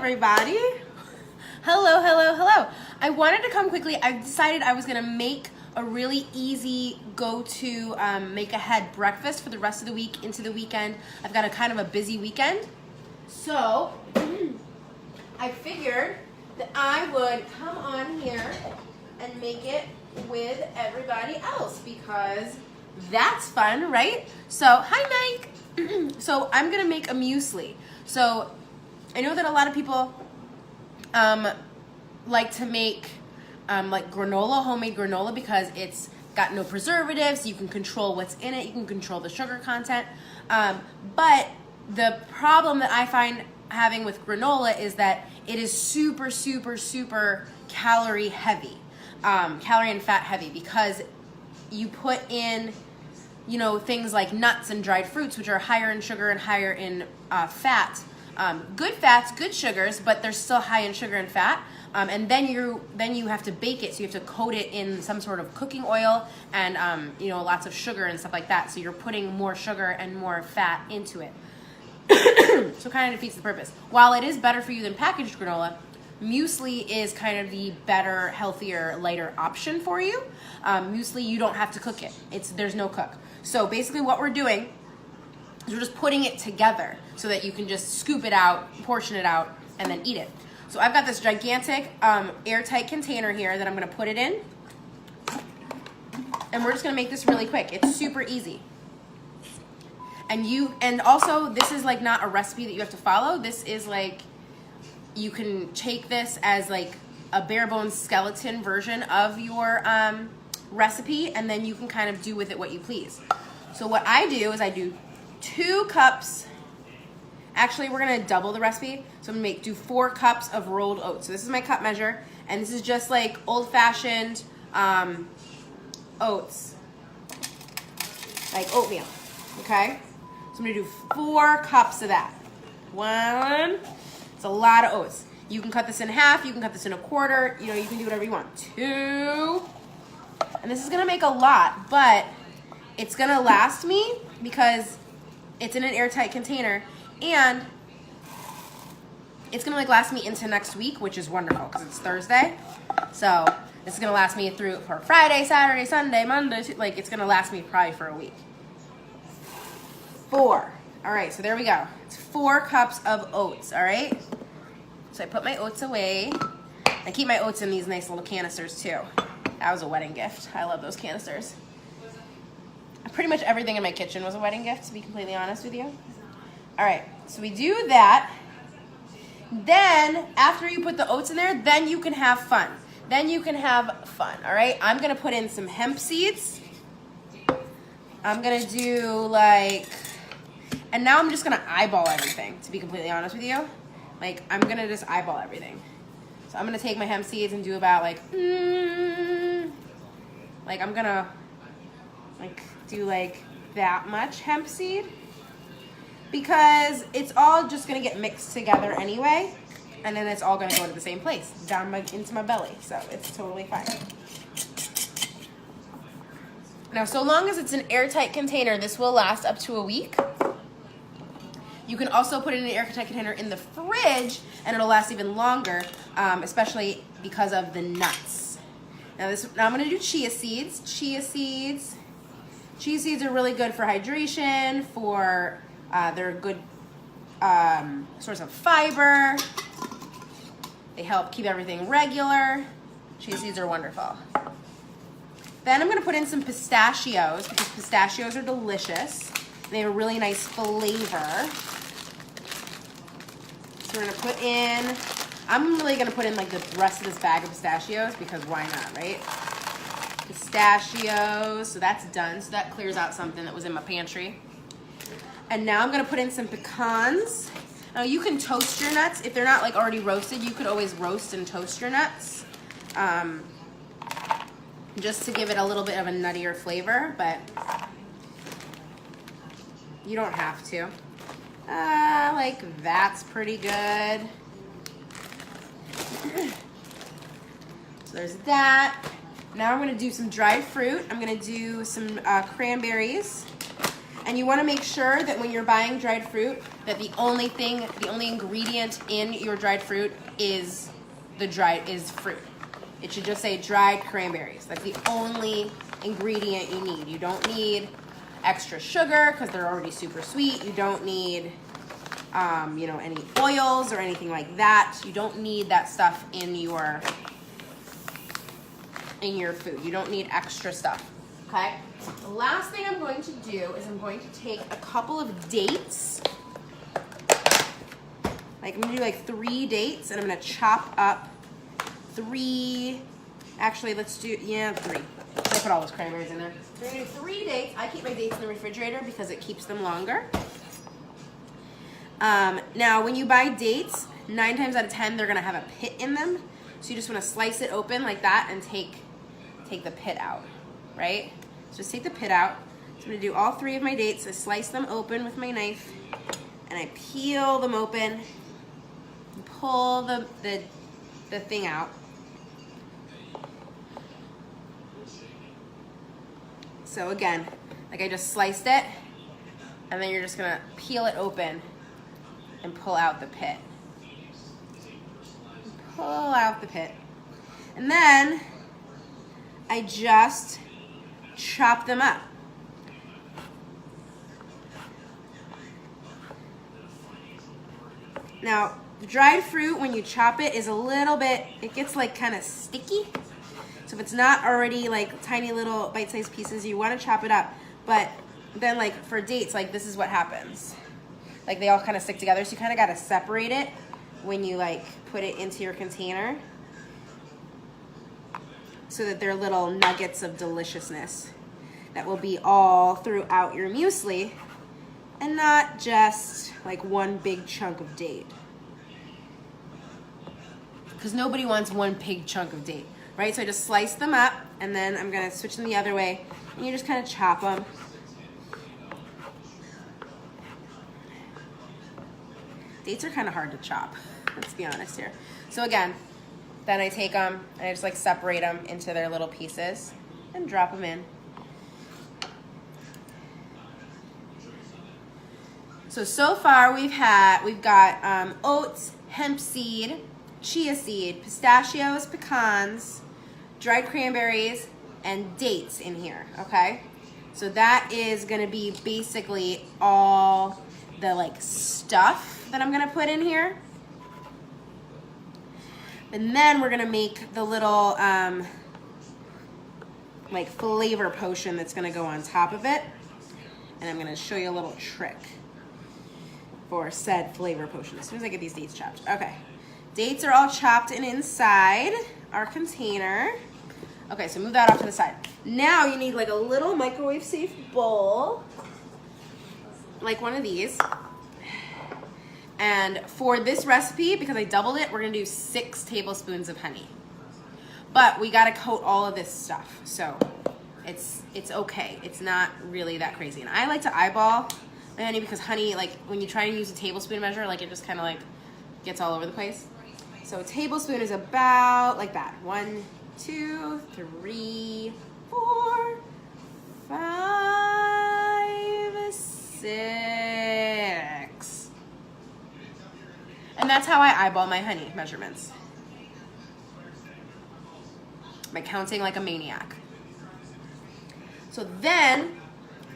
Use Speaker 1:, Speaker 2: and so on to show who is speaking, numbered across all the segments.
Speaker 1: everybody. Hello, hello, hello. I wanted to come quickly. I decided I was gonna make a really easy go-to make ahead breakfast for the rest of the week into the weekend. I've got a kind of a busy weekend. So I figured that I would come on here and make it with everybody else because that's fun, right? So, hi Mike. So I'm gonna make a muesli. So I know that a lot of people like to make like granola, homemade granola, because it's got no preservatives. You can control what's in it. You can control the sugar content. But the problem that I find having with granola is that it is super, super, super calorie heavy, calorie and fat heavy, because you put in, you know, things like nuts and dried fruits, which are higher in sugar and higher in fat. Good fats, good sugars, but they're still high in sugar and fat. And then you have to bake it, so you have to coat it in some sort of cooking oil and you know, lots of sugar and stuff like that. So you're putting more sugar and more fat into it. So it kind of defeats the purpose. While it is better for you than packaged granola, muesli is kind of the better, healthier, lighter option for you. Muesli, you don't have to cook it. There's no cook. So basically what we're doing is we're just putting it together so that you can just scoop it out, portion it out, and then eat it. So I've got this gigantic airtight container here that I'm gonna put it in. And we're just gonna make this really quick. It's super easy. And also this is like not a recipe that you have to follow. This is like, you can take this as like a bare bones skeleton version of your recipe, and then you can kind of do with it what you please. So what I do is I do 2 cups. Actually, we're gonna double the recipe. So I'm gonna do 4 cups of rolled oats. So this is my cup measure, and this is just like old-fashioned oats, like oatmeal, okay? So I'm gonna do 4 cups of that. 1, it's a lot of oats. You can cut this in half, you can cut this in a quarter, you know, you can do whatever you want. 2, and this is gonna make a lot, but it's gonna last me because it's in an airtight container, and it's gonna like last me into next week, which is wonderful because it's Thursday. So this is gonna last me for Friday, Saturday, Sunday, Monday, like it's gonna last me probably for a week. 4. All right, so there we go. It's 4 cups of oats, all right? So I put my oats away. I keep my oats in these nice little canisters too. That was a wedding gift. I love those canisters. Pretty much everything in my kitchen was a wedding gift, to be completely honest with you. All right, so we do that. Then, after you put the oats in there, then you can have fun. Then you can have fun, all right? I'm gonna put in some hemp seeds. I'm gonna do like, and now I'm just gonna eyeball everything, to be completely honest with you. Like, I'm gonna just eyeball everything. So I'm gonna take my hemp seeds and do about like I'm gonna like do like that much hemp seed, because it's all just gonna get mixed together anyway, and then it's all gonna go to the same place, down into my belly, so it's totally fine. Now, so long as it's an airtight container, this will last up to a week. You can also put it in an airtight container in the fridge, and it'll last even longer, especially because of the nuts. Now I'm gonna do chia seeds. Chia seeds are really good for hydration, they're a good source of fiber. They help keep everything regular. Chia seeds are wonderful. Then I'm gonna put in some pistachios, because pistachios are delicious. They have a really nice flavor. So we're gonna put in, I'm really gonna put in like the rest of this bag of pistachios, because why not, right? Pistachios, so that's done. So that clears out something that was in my pantry. And now I'm gonna put in some pecans. Now you can toast your nuts. If they're not like already roasted, you could always roast and toast your nuts. Just to give it a little bit of a nuttier flavor, but you don't have to. Like that's pretty good. So there's that. Now I'm gonna do some dried fruit. I'm gonna do some cranberries. And you want to make sure that when you're buying dried fruit, that the only ingredient in your dried fruit is fruit. It should just say dried cranberries. That's the only ingredient you need. You don't need extra sugar because they're already super sweet. You don't need, any oils or anything like that. You don't need that stuff in your food. You don't need extra stuff, okay? The last thing I'm going to do is I'm going to take a couple of dates. Like I'm gonna do like 3 dates, and I'm gonna chop up 3, actually let's do, 3. I put all those cranberries in there. So we're gonna do 3 dates. I keep my dates in the refrigerator because it keeps them longer. Now when you buy dates, 9 times out of 10, they're gonna have a pit in them. So you just wanna slice it open like that and take the pit out, right? So just take the pit out. So I'm gonna do all 3 of my dates. I slice them open with my knife and I peel them open and pull the thing out. So again, like I just sliced it, and then you're just gonna peel it open and pull out the pit. Pull out the pit. And then I just chop them up. Now, dried fruit, when you chop it, is a little bit, it gets like kind of sticky. So if it's not already like tiny little bite-sized pieces, you want to chop it up. But then like for dates, like this is what happens. Like they all kind of stick together. So you kind of got to separate it when you like put it into your container so that they're little nuggets of deliciousness that will be all throughout your muesli and not just like one big chunk of date. Because nobody wants one big chunk of date, right? So I just slice them up, and then I'm gonna switch them the other way, and you just kind of chop them. Dates are kind of hard to chop, let's be honest here. So again, then I take them and I just like separate them into their little pieces and drop them in. So far we've got oats, hemp seed, chia seed, pistachios, pecans, dried cranberries, and dates in here, okay? So that is gonna be basically all the like stuff that I'm gonna put in here. And then we're gonna make the little like flavor potion that's gonna go on top of it. And I'm gonna show you a little trick for said flavor potion as soon as I get these dates chopped. Okay, dates are all chopped and inside our container. Okay, so move that off to the side. Now you need like a little microwave safe bowl, like one of these. And for this recipe, because I doubled it, we're gonna do 6 tablespoons of honey. But we gotta coat all of this stuff, so it's okay. It's not really that crazy. And I like to eyeball my honey because honey, like when you try to use a tablespoon measure, like it just kind of like gets all over the place. So a tablespoon is about like that. 1, 2, 3, 4, 5, 6. And that's how I eyeball my honey measurements. By counting like a maniac. So then,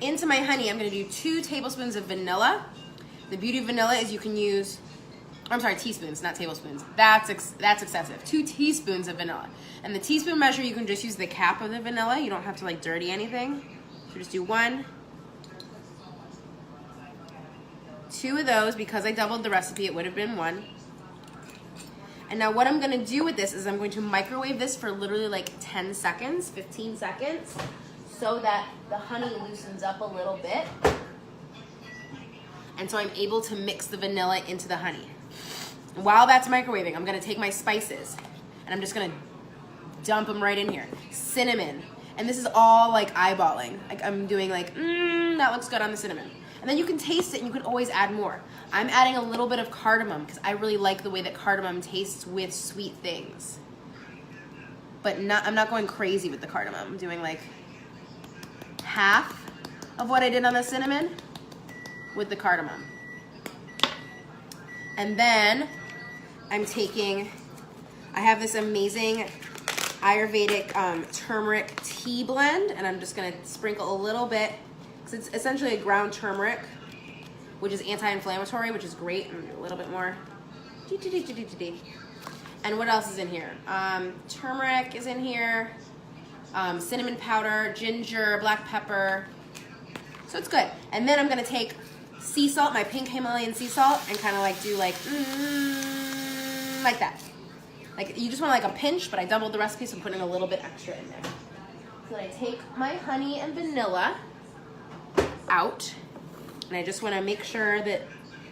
Speaker 1: into my honey, I'm gonna do 2 tablespoons of vanilla. The beauty of vanilla is you can use, I'm sorry, teaspoons, not tablespoons. That's excessive. 2 teaspoons of vanilla. And the teaspoon measure, you can just use the cap of the vanilla. You don't have to like dirty anything. So just do 1, 2 of those. Because I doubled the recipe, it would have been 1. And now what I'm gonna do with this is I'm going to microwave this for literally like 10 seconds, 15 seconds, so that the honey loosens up a little bit. And so I'm able to mix the vanilla into the honey. While that's microwaving, I'm gonna take my spices and I'm just gonna dump them right in here. Cinnamon, and this is all like eyeballing. Like I'm doing like, that looks good on the cinnamon. And then you can taste it and you can always add more. I'm adding a little bit of cardamom because I really like the way that cardamom tastes with sweet things. But I'm not going crazy with the cardamom. I'm doing like half of what I did on the cinnamon. with the cardamom. And then I'm taking, I have this amazing Ayurvedic turmeric tea blend, and I'm just gonna sprinkle a little bit, because it's essentially a ground turmeric, which is anti-inflammatory, which is great, and a little bit more. And what else is in here? Turmeric is in here, cinnamon powder, ginger, black pepper. So it's good. And then I'm gonna take sea salt, my pink Himalayan sea salt, and kind of like do like that. Like you just want like a pinch, but I doubled the recipe, so I'm putting a little bit extra in there. So I take my honey and vanilla out, and I just want to make sure that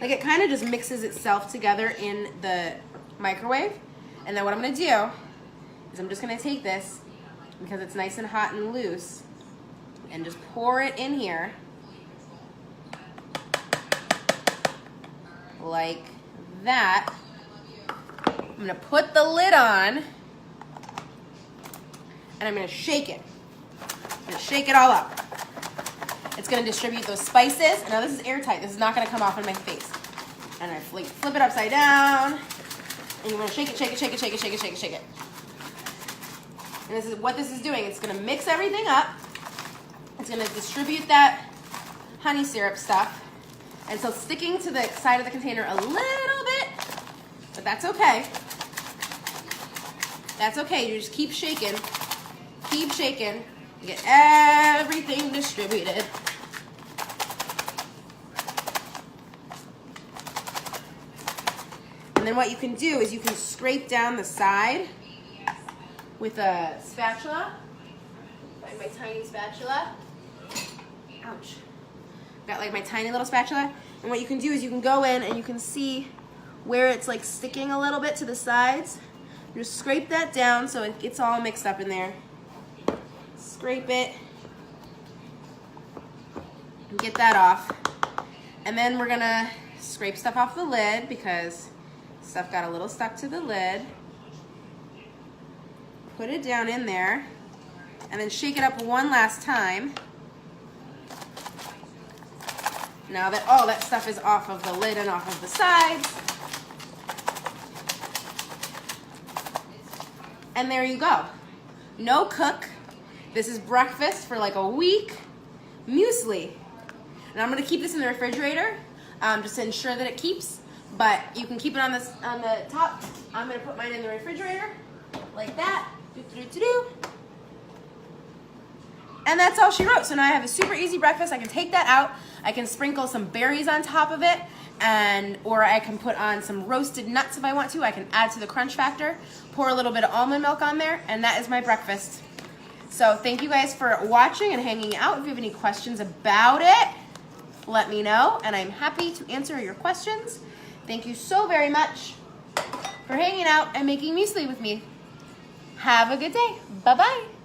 Speaker 1: like it kind of just mixes itself together in the microwave. And then what I'm gonna do is I'm just gonna take this, because it's nice and hot and loose, and just pour it in here like that. I'm gonna put the lid on, and I'm gonna shake it. I'm gonna shake it all up. It's gonna distribute those spices. Now this is airtight. This is not gonna come off in my face. And I flip it upside down, and you wanna shake it, shake it, shake it, shake it, shake it, shake it, shake it. And this is what this is doing. It's gonna mix everything up. It's gonna distribute that honey syrup stuff. And so sticking to the side of the container a little bit, but that's okay. That's okay, you just keep shaking, you get everything distributed. And then what you can do is you can scrape down the side with a spatula. Find my tiny spatula. Ouch. Got like my tiny little spatula. And what you can do is you can go in and you can see where it's like sticking a little bit to the sides. Just scrape that down so it gets all mixed up in there. Scrape it. And get that off. And then we're gonna scrape stuff off the lid because stuff got a little stuck to the lid. Put it down in there. And then shake it up one last time. Now that all that stuff is off of the lid and off of the sides. And there you go. No cook. This is breakfast for like a week. Muesli. And I'm gonna keep this in the refrigerator just to ensure that it keeps. But you can keep it on the top. I'm gonna put mine in the refrigerator like that. And that's all she wrote. So now I have a super easy breakfast. I can take that out. I can sprinkle some berries on top of it, or I can put on some roasted nuts if I want to. I can add to the crunch factor, pour a little bit of almond milk on there, and that is my breakfast. So thank you guys for watching and hanging out. If you have any questions about it, let me know, and I'm happy to answer your questions. Thank you so very much for hanging out and making muesli with me. Have a good day. Bye-bye.